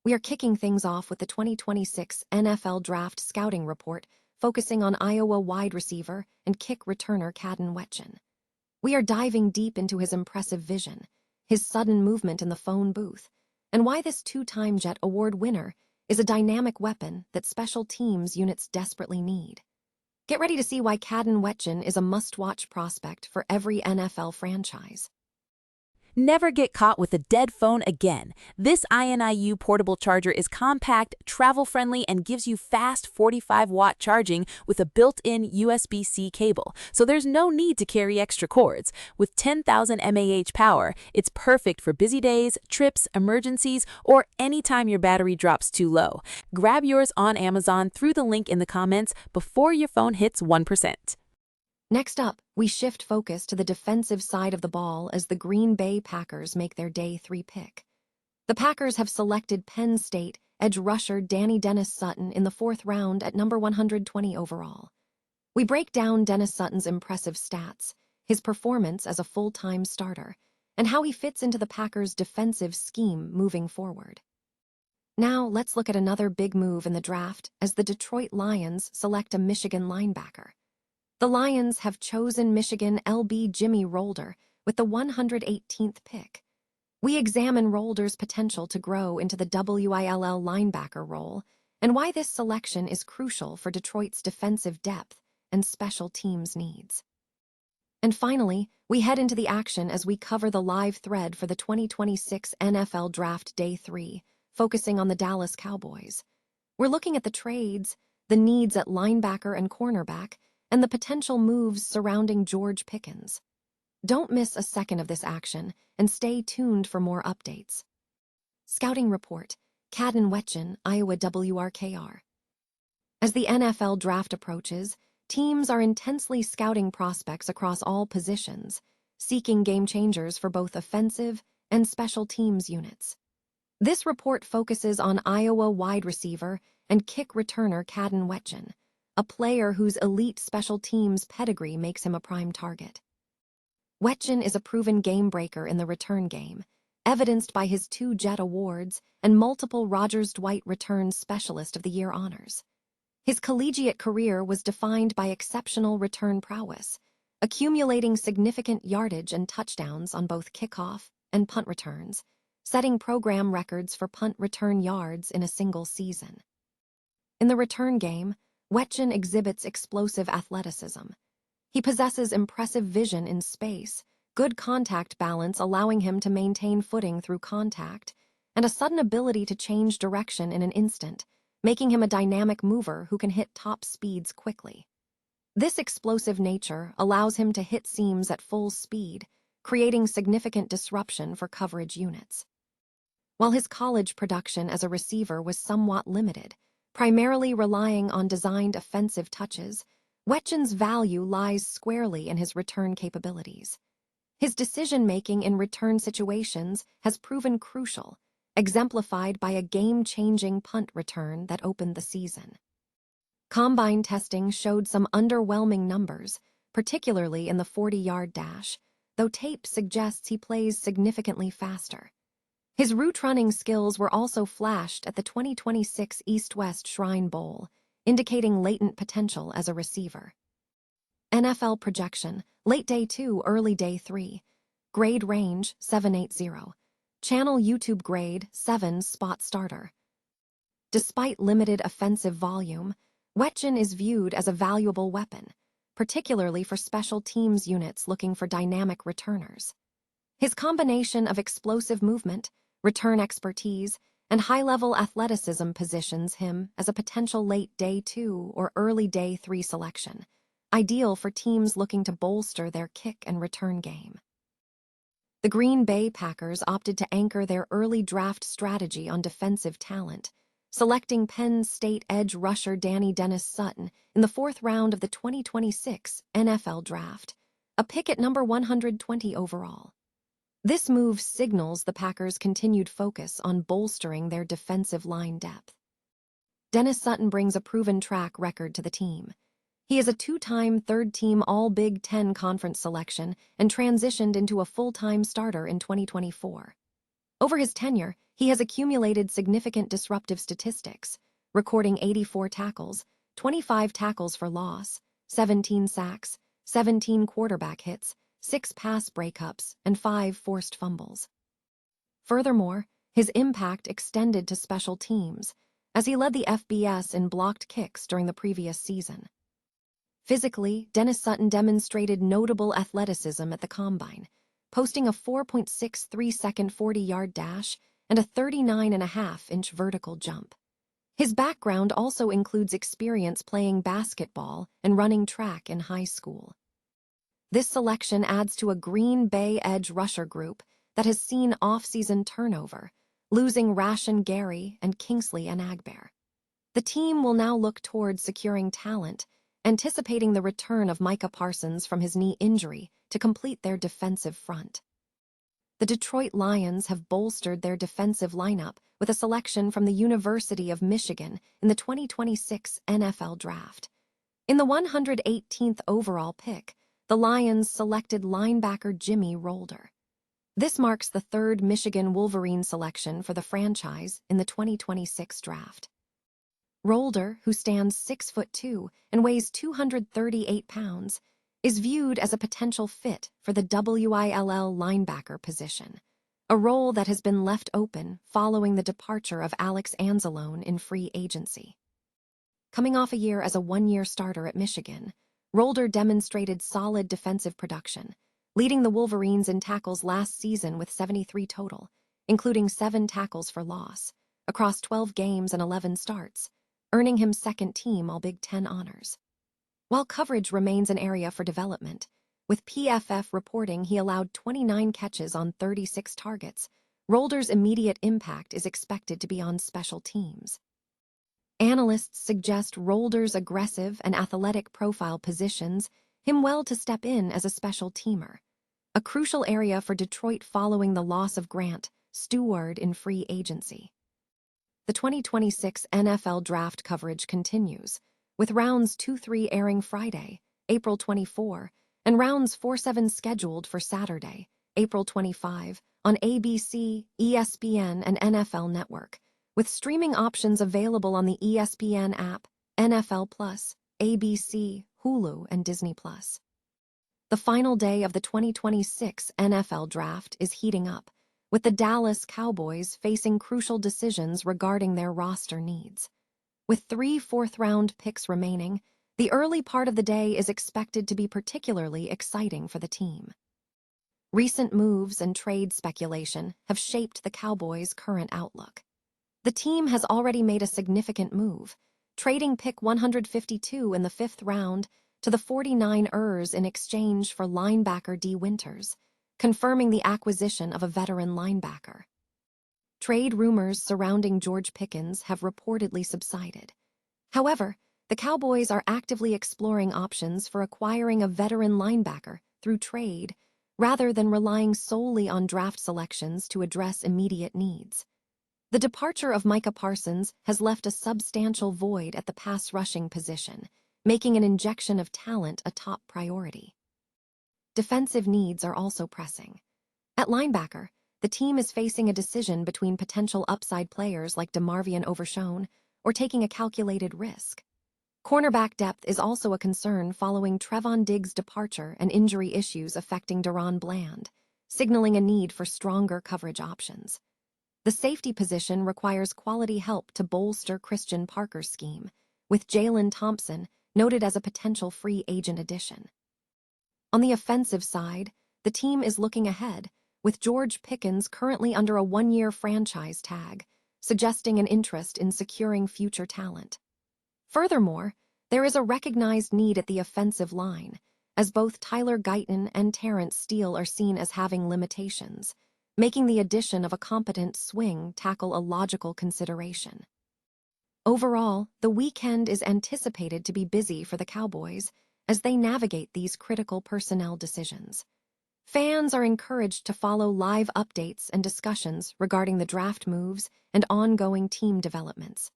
We are kicking things off with the 2026 NFL Draft Scouting Report, focusing on Iowa wide receiver and kick returner Kaden Wetjen. We are diving deep into his impressive vision, his sudden movement in the phone booth, and why this two-time Jet Award winner is a dynamic weapon that special teams units desperately need. Get ready to see why Kaden Wetjen is a must-watch prospect for every NFL franchise. Never get caught with a dead phone again. This INIU portable charger is compact, travel-friendly, and gives you fast 45-watt charging with a built-in USB-C cable, so there's no need to carry extra cords. With 10,000 mAh power, it's perfect for busy days, trips, emergencies, or anytime your battery drops too low. Grab yours on Amazon through the link in the comments before your phone hits 1%. Next up, we shift focus to the defensive side of the ball as the Green Bay Packers make their Day 3 pick. The Packers have selected Penn State edge rusher Dani Dennis-Sutton in the 4th round at number 120 overall. We break down Dennis-Sutton's impressive stats, his performance as a full-time starter, and how he fits into the Packers' defensive scheme moving forward. Now, let's look at another big move in the draft as the Detroit Lions select a Michigan linebacker. The Lions have chosen Michigan LB Jimmy Rolder with the 118th pick. We examine Rolder's potential to grow into the WILL linebacker role and why this selection is crucial for Detroit's defensive depth and special teams needs. And finally, we head into the action as we cover the live thread for the 2026 NFL Draft Day 3, focusing on the Dallas Cowboys. We're looking at the trades, the needs at linebacker and cornerback, and the potential moves surrounding George Pickens. Don't miss a second of this action, and stay tuned for more updates. Scouting Report, Kaden Wetjen, Iowa WRKR. As the NFL draft approaches, teams are intensely scouting prospects across all positions, seeking game changers for both offensive and special teams units. This report focuses on Iowa wide receiver and kick returner Kaden Wetjen, a player whose elite special teams pedigree makes him a prime target. Wetjen is a proven game-breaker in the return game, evidenced by his 2 Jet Awards and multiple Rogers-Dwight Return Specialist of the Year honors. His collegiate career was defined by exceptional return prowess, accumulating significant yardage and touchdowns on both kickoff and punt returns, setting program records for punt return yards in a single season. In the return game, Wetjen exhibits explosive athleticism. He possesses impressive vision in space, good contact balance allowing him to maintain footing through contact, and a sudden ability to change direction in an instant, making him a dynamic mover who can hit top speeds quickly. This explosive nature allows him to hit seams at full speed, creating significant disruption for coverage units. While his college production as a receiver was somewhat limited, primarily relying on designed offensive touches, Wetjen's value lies squarely in his return capabilities. His decision-making in return situations has proven crucial, exemplified by a game-changing punt return that opened the season. Combine testing showed some underwhelming numbers, particularly in the 40-yard dash, though tape suggests he plays significantly faster. His route-running skills were also flashed at the 2026 East-West Shrine Bowl, indicating latent potential as a receiver. NFL projection, late Day 2, early Day 3. Grade range, 780. Channel YouTube grade, 7 spot starter. Despite limited offensive volume, Wetjen is viewed as a valuable weapon, particularly for special teams units looking for dynamic returners. His combination of explosive movement, return expertise, and high-level athleticism positions him as a potential late Day 2 or early Day 3 selection, ideal for teams looking to bolster their kick and return game. The Green Bay Packers opted to anchor their early draft strategy on defensive talent, selecting Penn State edge rusher Dani Dennis-Sutton in the 4th round of the 2026 NFL Draft, a pick at number 120 overall. This move signals the Packers' continued focus on bolstering their defensive line depth. Dennis-Sutton brings a proven track record to the team. He is a 2-time third-team All-Big Ten Conference selection and transitioned into a full-time starter in 2024. Over his tenure, He has accumulated significant disruptive statistics, recording 84 tackles, 25 tackles for loss, 17 sacks, 17 quarterback hits, 6 pass breakups, and 5 forced fumbles. Furthermore, his impact extended to special teams, as he led the FBS in blocked kicks during the previous season. Physically, Dennis-Sutton demonstrated notable athleticism at the Combine, posting a 4.63-second 40-yard dash and a 39.5-inch vertical jump. His background also includes experience playing basketball and running track in high school. This selection adds to a Green Bay edge rusher group that has seen off-season turnover, losing Rashan Gary and Kingsley Enagbare. The team will now look towards securing talent, anticipating the return of Micah Parsons from his knee injury to complete their defensive front. The Detroit Lions have bolstered their defensive lineup with a selection from the University of Michigan in the 2026 NFL Draft. In the 118th overall pick, the Lions selected linebacker Jimmy Rolder. This marks the third Michigan Wolverine selection for the franchise in the 2026 draft. Rolder, who stands 6'2" and weighs 238 pounds, is viewed as a potential fit for the WILL linebacker position, a role that has been left open following the departure of Alex Anzalone in free agency. Coming off a year as a one-year starter at Michigan, Rolder demonstrated solid defensive production, leading the Wolverines in tackles last season with 73 total, including 7 tackles for loss, across 12 games and 11 starts, earning him second-team All-Big Ten honors. While coverage remains an area for development, with PFF reporting he allowed 29 catches on 36 targets, Rolder's immediate impact is expected to be on special teams. Analysts suggest Rolder's aggressive and athletic profile positions him well to step in as a special teamer, a crucial area for Detroit following the loss of Grant Stewart in free agency. The 2026 NFL Draft coverage continues, with rounds 2-3 airing Friday, April 24, and rounds 4-7 scheduled for Saturday, April 25, on ABC, ESPN, and NFL Network, with streaming options available on the ESPN app, NFL Plus, ABC, Hulu, and Disney Plus. The final day of the 2026 NFL Draft is heating up, with the Dallas Cowboys facing crucial decisions regarding their roster needs. With 3 fourth-round picks remaining, the early part of the day is expected to be particularly exciting for the team. Recent moves and trade speculation have shaped the Cowboys' current outlook. The team has already made a significant move, trading pick 152 in the 5th round to the 49ers in exchange for linebacker D. Winters, confirming the acquisition of a veteran linebacker. Trade rumors surrounding George Pickens have reportedly subsided. However, the Cowboys are actively exploring options for acquiring a veteran linebacker through trade, rather than relying solely on draft selections to address immediate needs. The departure of Micah Parsons has left a substantial void at the pass rushing position, making an injection of talent a top priority. Defensive needs are also pressing. At linebacker, the team is facing a decision between potential upside players like DeMarvion Overshown or taking a calculated risk. Cornerback depth is also a concern following Trevon Diggs' departure and injury issues affecting Deron Bland, signaling a need for stronger coverage options. The safety position requires quality help to bolster Christian Parker's scheme, with Jalen Thompson noted as a potential free agent addition. On the offensive side, the team is looking ahead, with George Pickens currently under a 1-year franchise tag, suggesting an interest in securing future talent. Furthermore, there is a recognized need at the offensive line, as both Tyler Guyton and Terrence Steele are seen as having limitations, making the addition of a competent swing tackle a logical consideration. Overall, the weekend is anticipated to be busy for the Cowboys as they navigate these critical personnel decisions. Fans are encouraged to follow live updates and discussions regarding the draft moves and ongoing team developments.